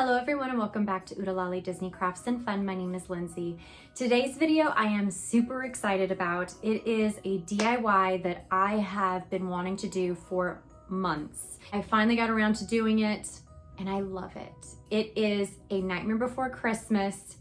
Hello everyone and welcome back to Oodalali Disney Crafts and Fun. My name is Lindsay. Today's video I am super excited about. It is a DIY that I have been wanting to do for months. I finally got around to doing it and I love it. It is a Nightmare Before Christmas,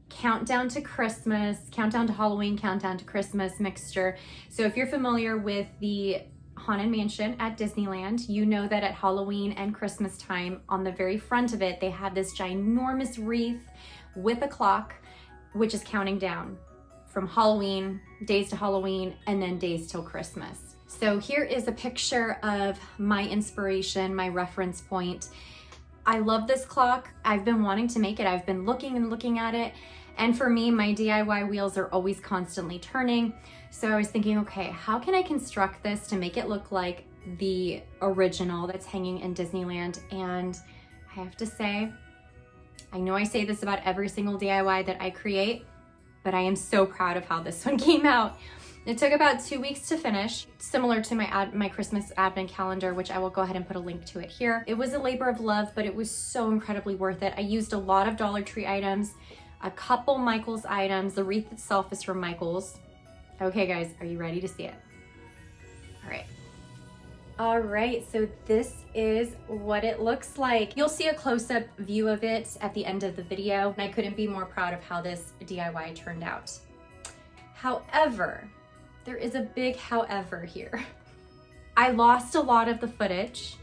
countdown to Christmas, countdown to Halloween, countdown to Christmas mixture. So if you're familiar with the Haunted Mansion at Disneyland, you know that at Halloween and Christmas time, on the very front of it, they have this ginormous wreath with a clock, which is counting down from Halloween, days to Halloween, and then days till Christmas. So here is a picture of my inspiration, my reference point. I love this clock. I've been wanting to make it. I've been looking and looking at it. And for me, my DIY wheels are always constantly turning. So I was thinking, okay, how can I construct this to make it look like the original that's hanging in Disneyland? And I have to say, I know I say this about every single DIY that I create, but I am so proud of how this one came out. It took about 2 weeks to finish, similar to my Christmas advent calendar, which I will go ahead and put a link to it here. It was a labor of love, but it was so incredibly worth it. I used a lot of Dollar Tree items, a couple Michaels items. The wreath itself is from Michaels. Okay guys, are you ready to see it? All right, so this is what it looks like. You'll see a close-up view of it at the end of the video, and I couldn't be more proud of how this DIY turned out. However, there is a big however here. I lost a lot of the footage.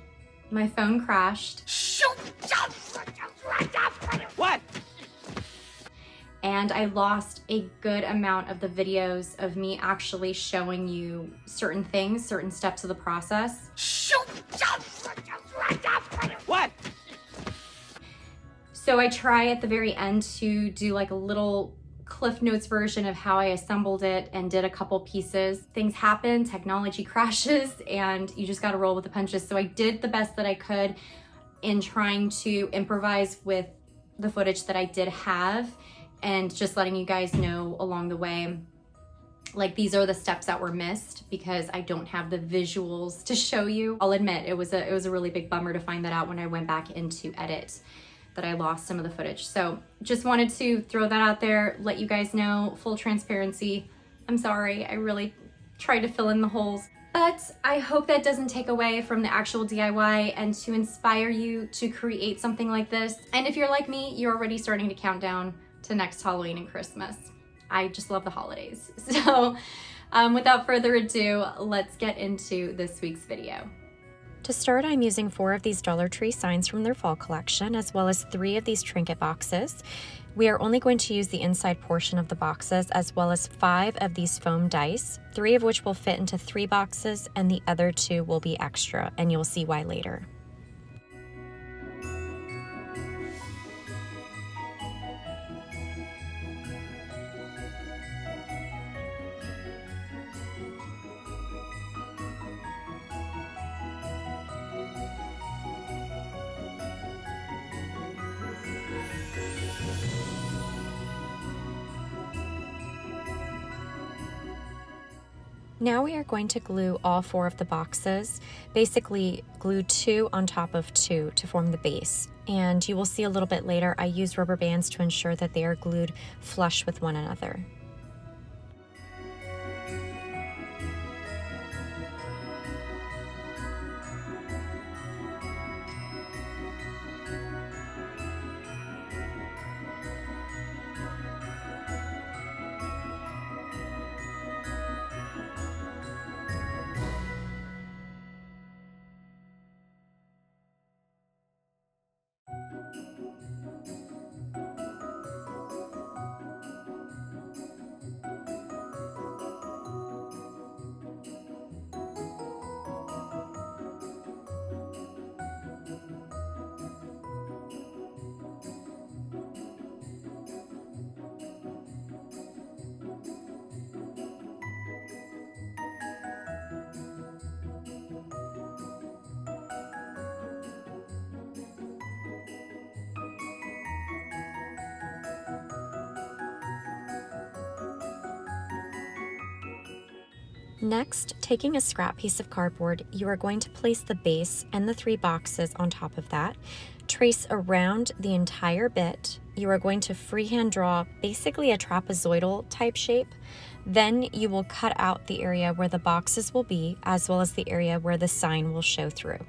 My phone crashed. What? And I lost a good amount of the videos of me actually showing you certain things, certain steps of the process. What? So I try at the very end to do like a little Cliff Notes version of how I assembled it and did a couple pieces. Things happen, technology crashes, and you just gotta roll with the punches. So I did the best that I could in trying to improvise with the footage that I did have, and just letting you guys know along the way, like these are the steps that were missed because I don't have the visuals to show you. I'll admit it was a really big bummer to find that out when I went back into edit, that I lost some of the footage. So just wanted to throw that out there, let you guys know, full transparency. I'm sorry, I really tried to fill in the holes. But I hope that doesn't take away from the actual DIY and to inspire you to create something like this. And if you're like me, you're already starting to count down to next Halloween and Christmas. I just love the holidays. So without further ado, let's get into this week's video. To start, I'm using 4 of these Dollar Tree signs from their fall collection, as well as 3 of these trinket boxes. We are only going to use the inside portion of the boxes, as well as 5 of these foam dice, 3 of which will fit into 3 boxes, and the other 2 will be extra, and you'll see why later. Now we are going to glue all 4 of the boxes, basically glue 2 on top of 2 to form the base. And you will see a little bit later, I use rubber bands to ensure that they are glued flush with one another. Next, taking a scrap piece of cardboard, you are going to place the base and the 3 boxes on top of that. Trace around the entire bit. You are going to freehand draw basically a trapezoidal type shape. Then you will cut out the area where the boxes will be, as well as the area where the sign will show through.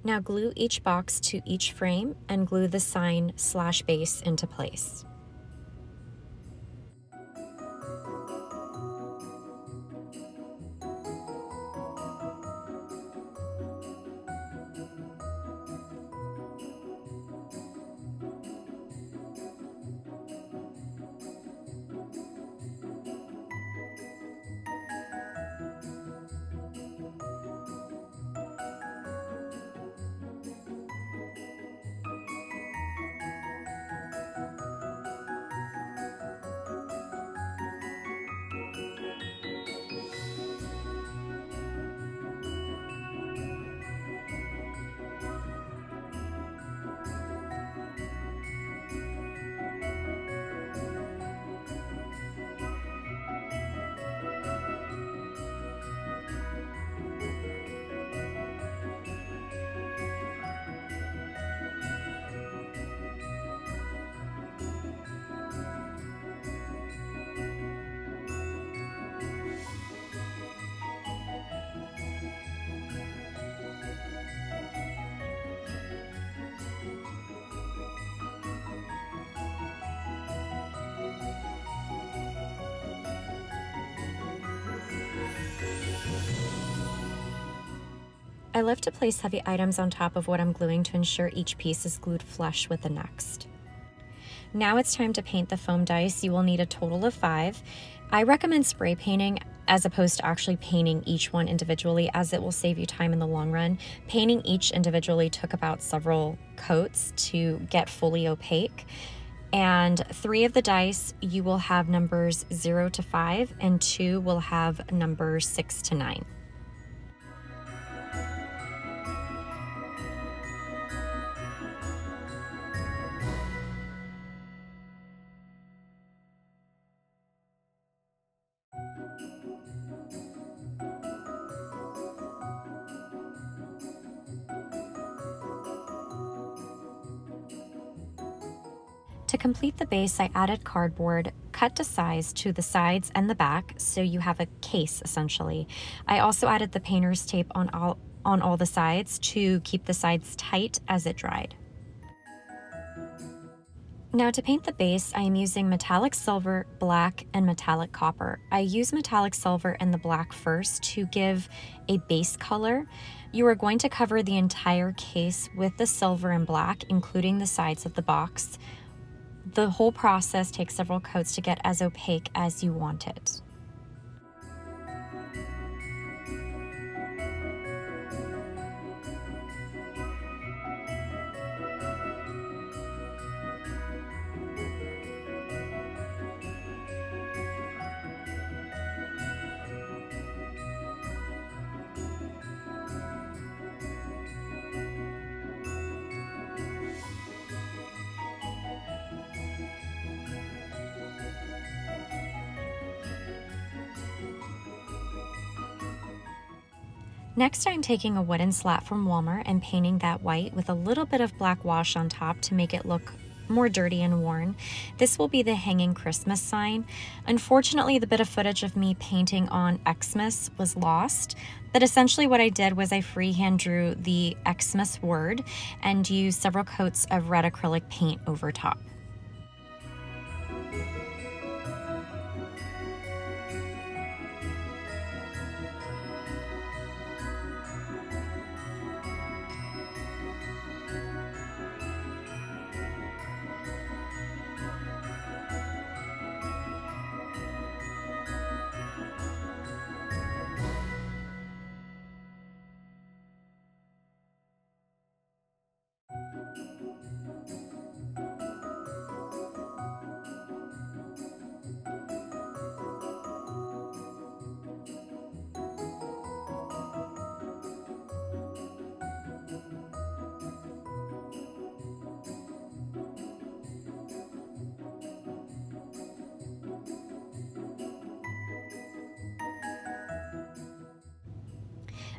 Now glue each box to each frame and glue the sign/base into place. I love to place heavy items on top of what I'm gluing to ensure each piece is glued flush with the next. Now it's time to paint the foam dice. You will need a total of 5. I recommend spray painting as opposed to actually painting each one individually, as it will save you time in the long run. Painting each individually took about several coats to get fully opaque. And 3 of the dice, you will have numbers 0 to 5, and 2 will have numbers 6 to 9. To complete the base, I added cardboard cut to size to the sides and the back, so you have a case essentially. I also added the painter's tape on all the sides to keep the sides tight as it dried. Now to paint the base, I am using metallic silver, black, and metallic copper. I use metallic silver and the black first to give a base color. You are going to cover the entire case with the silver and black, including the sides of the box. The whole process takes several coats to get as opaque as you want it. Next, I'm taking a wooden slat from Walmart and painting that white with a little bit of black wash on top to make it look more dirty and worn. This will be the hanging Christmas sign. Unfortunately, the bit of footage of me painting on Xmas was lost, but essentially what I did was I freehand drew the Xmas word and used several coats of red acrylic paint over top.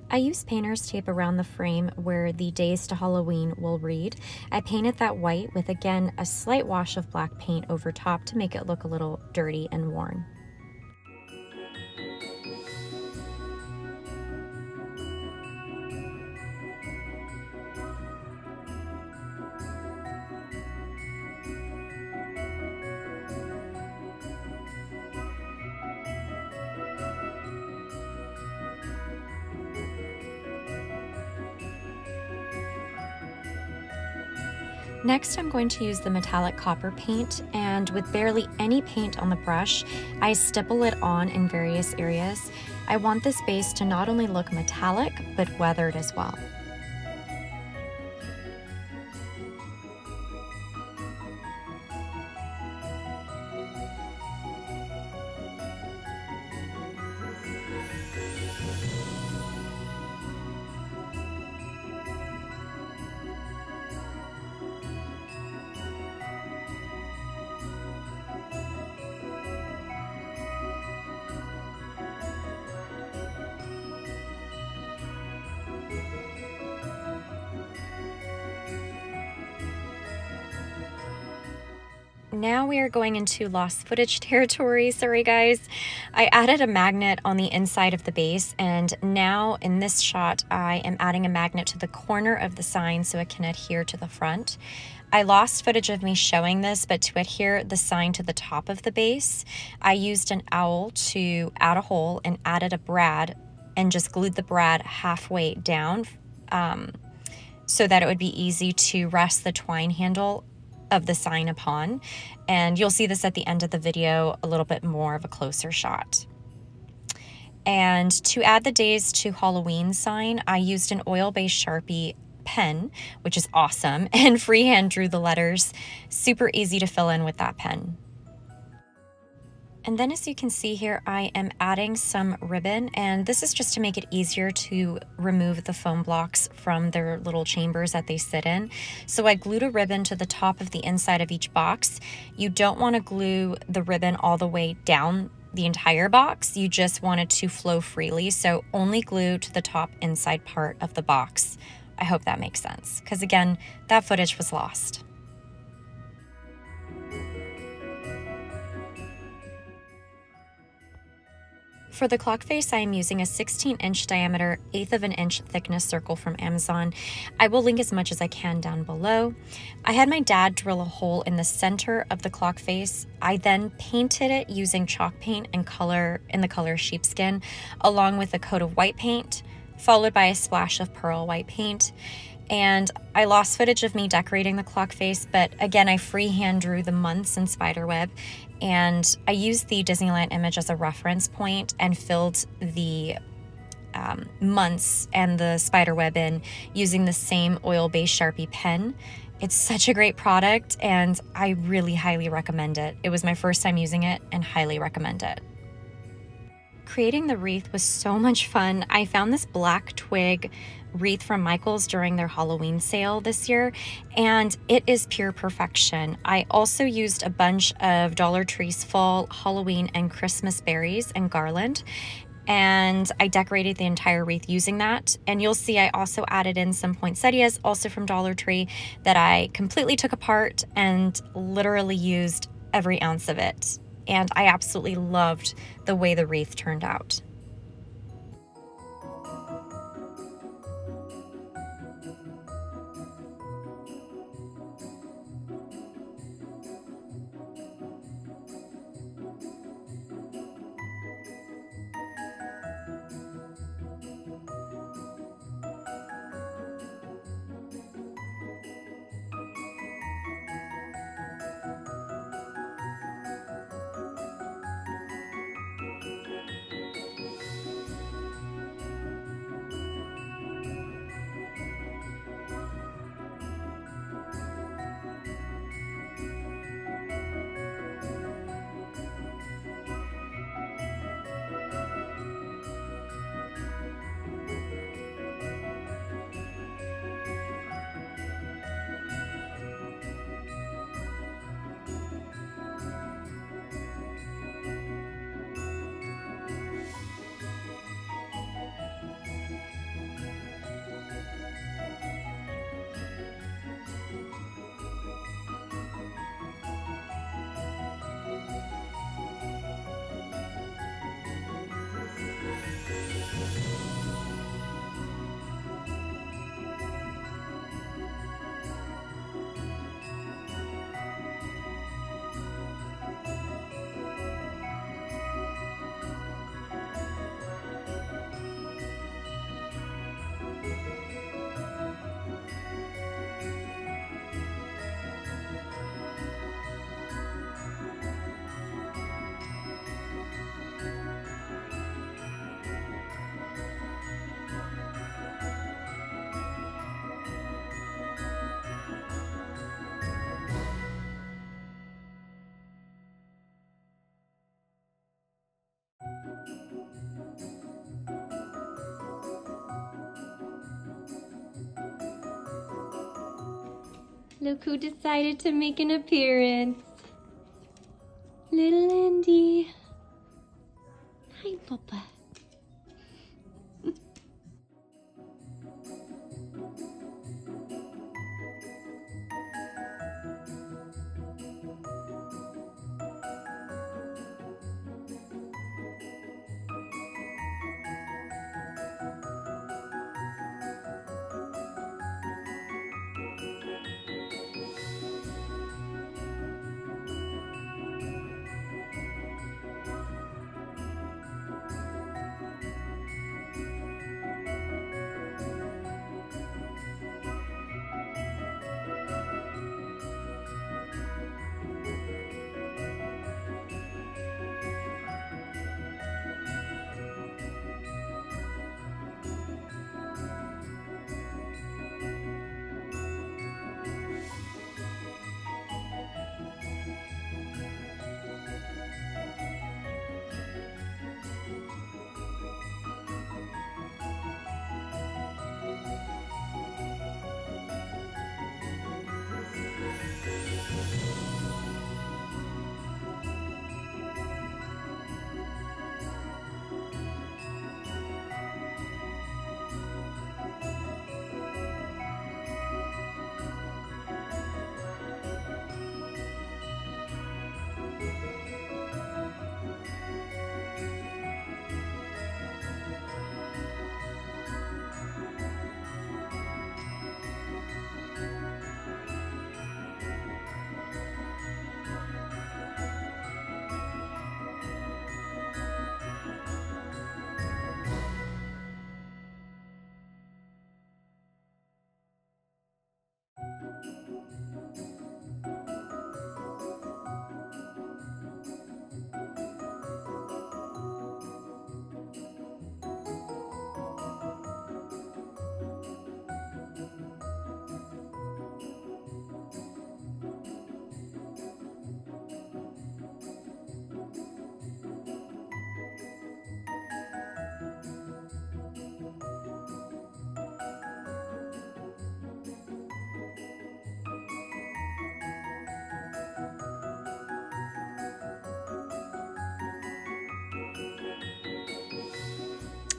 I used painter's tape around the frame where the days to Halloween will read. I painted that white with, again, a slight wash of black paint over top to make it look a little dirty and worn. Next, I'm going to use the metallic copper paint, and with barely any paint on the brush, I stipple it on in various areas. I want this base to not only look metallic, but weathered as well. Now we are going into lost footage territory. Sorry guys. I added a magnet on the inside of the base, and now in this shot I am adding a magnet to the corner of the sign so it can adhere to the front. I lost footage of me showing this, but to adhere the sign to the top of the base, I used an owl to add a hole and added a brad and just glued the brad halfway down so that it would be easy to rest the twine handle of the sign upon. And you'll see this at the end of the video, a little bit more of a closer shot. And to add the days to Halloween sign, I used an oil-based Sharpie pen, which is awesome, and freehand drew the letters. Super easy to fill in with that pen. And then as you can see here, I am adding some ribbon, and this is just to make it easier to remove the foam blocks from their little chambers that they sit in. So I glued a ribbon to the top of the inside of each box. You don't want to glue the ribbon all the way down the entire box. You just want it to flow freely, so only glue to the top inside part of the box. I hope that makes sense, because again, that footage was lost. For the clock face, I am using a 16-inch diameter, 1/8 of an inch thickness circle from Amazon. I will link as much as I can down below. I had my dad drill a hole in the center of the clock face. I then painted it using chalk paint and color in the color sheepskin, along with a coat of white paint, followed by a splash of pearl white paint. And I lost footage of me decorating the clock face, but again, I freehand drew the months in spiderweb, and I used the Disneyland image as a reference point and filled the months and the spiderweb in using the same oil-based Sharpie pen. It's such a great product, and I really highly recommend it. It was my first time using it, and highly recommend it. Creating the wreath was so much fun. I found this black twig wreath from Michael's during their Halloween sale this year, and it is pure perfection. I also used a bunch of Dollar Tree's fall Halloween and Christmas berries and garland, and I decorated the entire wreath using that. And you'll see I also added in some poinsettias, also from Dollar Tree, that I completely took apart and literally used every ounce of it. And I absolutely loved the way the wreath turned out. Look who decided to make an appearance. Little Andy. Hi, Papa.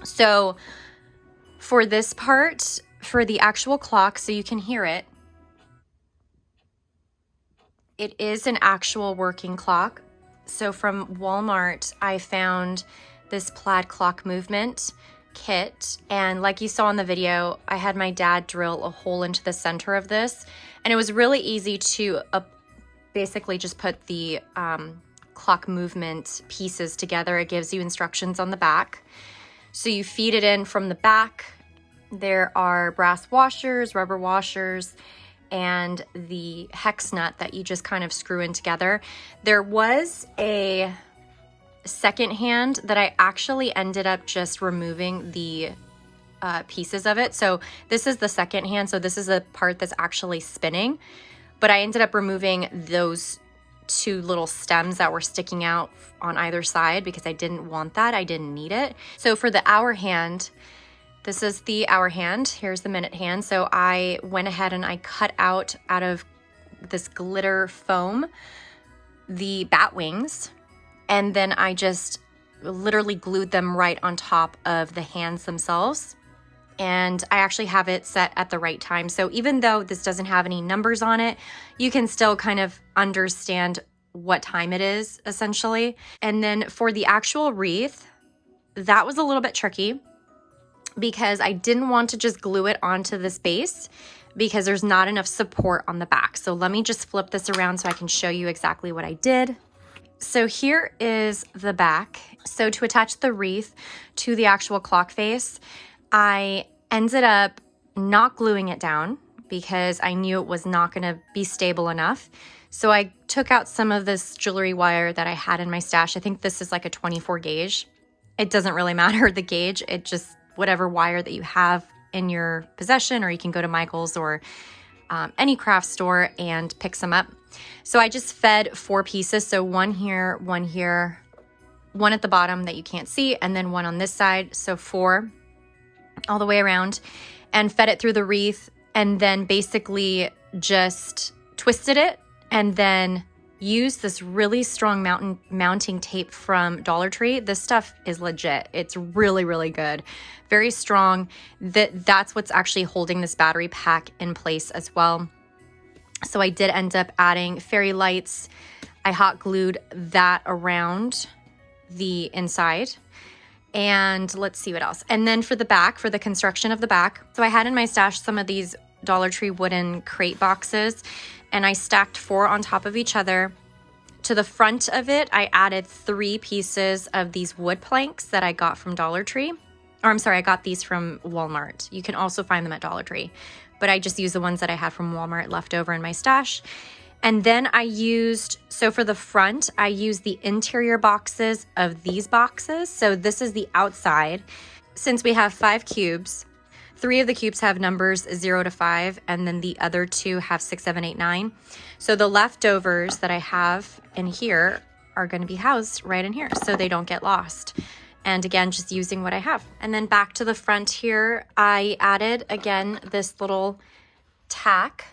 So for this part, for the actual clock, so you can hear it, it is an actual working clock. So from Walmart, I found this plaid clock movement kit. And like you saw in the video, I had my dad drill a hole into the center of this. And it was really easy to basically just put the clock movement pieces together. It gives you instructions on the back. So you feed it in from the back. There are brass washers, rubber washers, and the hex nut that you just kind of screw in together. There was a second hand that I actually ended up just removing the pieces of it. So this is the second hand. So this is the part that's actually spinning, but I ended up removing those two little stems that were sticking out on either side because I didn't want that. I didn't need it. So for the hour hand, this is the hour hand. Here's the minute hand. So I went ahead and I cut out of this glitter foam the bat wings, and then I just literally glued them right on top of the hands themselves. And I actually have it set at the right time. So even though this doesn't have any numbers on it, you can still kind of understand what time it is, essentially. And then for the actual wreath, that was a little bit tricky because I didn't want to just glue it onto this base because there's not enough support on the back. So let me just flip this around so I can show you exactly what I did. So here is the back. So to attach the wreath to the actual clock face, I ended up not gluing it down because I knew it was not going to be stable enough. So I took out some of this jewelry wire that I had in my stash. I think this is like a 24 gauge. It doesn't really matter the gauge. It just whatever wire that you have in your possession, or you can go to Michael's or any craft store and pick some up. So I just fed 4 pieces. So one here, one at the bottom that you can't see, and then one on this side. So 4 all the way around, and fed it through the wreath, and then basically just twisted it and then used this really strong mounting tape from Dollar Tree. This stuff is legit. It's really, really good. Very strong. That's what's actually holding this battery pack in place as well. So I did end up adding fairy lights. I hot glued that around the inside. And let's see what else. And then for the back, for the construction of the back, so I had in my stash some of these Dollar Tree wooden crate boxes, and I stacked 4 on top of each other. To the front of it, I added 3 pieces of these wood planks that I got from Dollar Tree. Or I'm sorry, I got these from Walmart. You can also find them at Dollar Tree, but I just used the ones that I had from Walmart left over in my stash. And then I used, so for the front, I used the interior boxes of these boxes. So this is the outside. Since we have 5 cubes, 3 of the cubes have numbers 0 to 5, and then the other 2 have 6, 7, 8, 9. So the leftovers that I have in here are going to be housed right in here so they don't get lost. And again, just using what I have. And then back to the front here, I added, again, this little tack.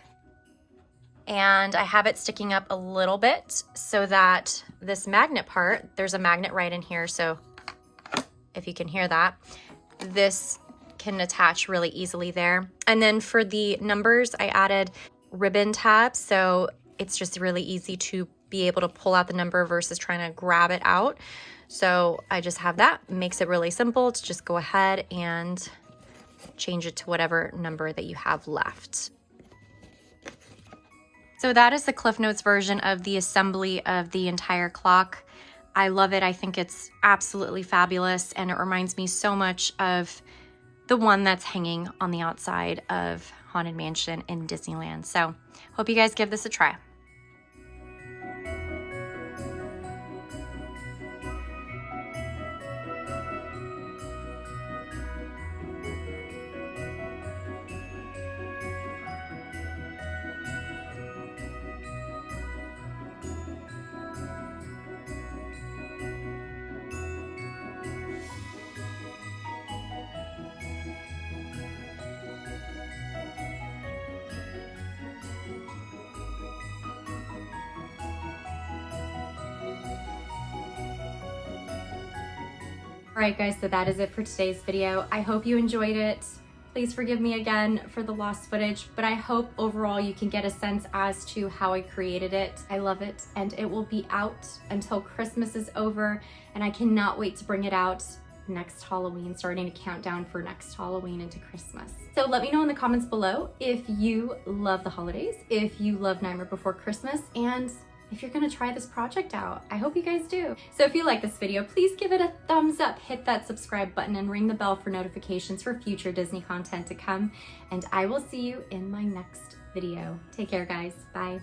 And I have it sticking up a little bit so that this magnet part, there's a magnet right in here. So if you can hear that, this can attach really easily there. And then for the numbers, I added ribbon tabs. So it's just really easy to be able to pull out the number versus trying to grab it out. So I just have that. It makes it really simple to just go ahead and change it to whatever number that you have left. So that is the Cliff Notes version of the assembly of the entire clock. I love it. I think it's absolutely fabulous, and it reminds me so much of the one that's hanging on the outside of Haunted Mansion in Disneyland. So hope you guys give this a try. All right, guys, so that is it for today's video. I hope you enjoyed it. Please forgive me again for the lost footage, but I hope overall you can get a sense as to how I created it. I love it, and it will be out until Christmas is over, and I cannot wait to bring it out next Halloween, starting to count down for next Halloween into Christmas. So let me know in the comments below if you love the holidays, if you love Nightmare Before Christmas, and if you're gonna try this project out. I hope you guys do. So if you like this video, please give it a thumbs up, hit that subscribe button, and ring the bell for notifications for future Disney content to come. And I will see you in my next video. Take care, guys. Bye.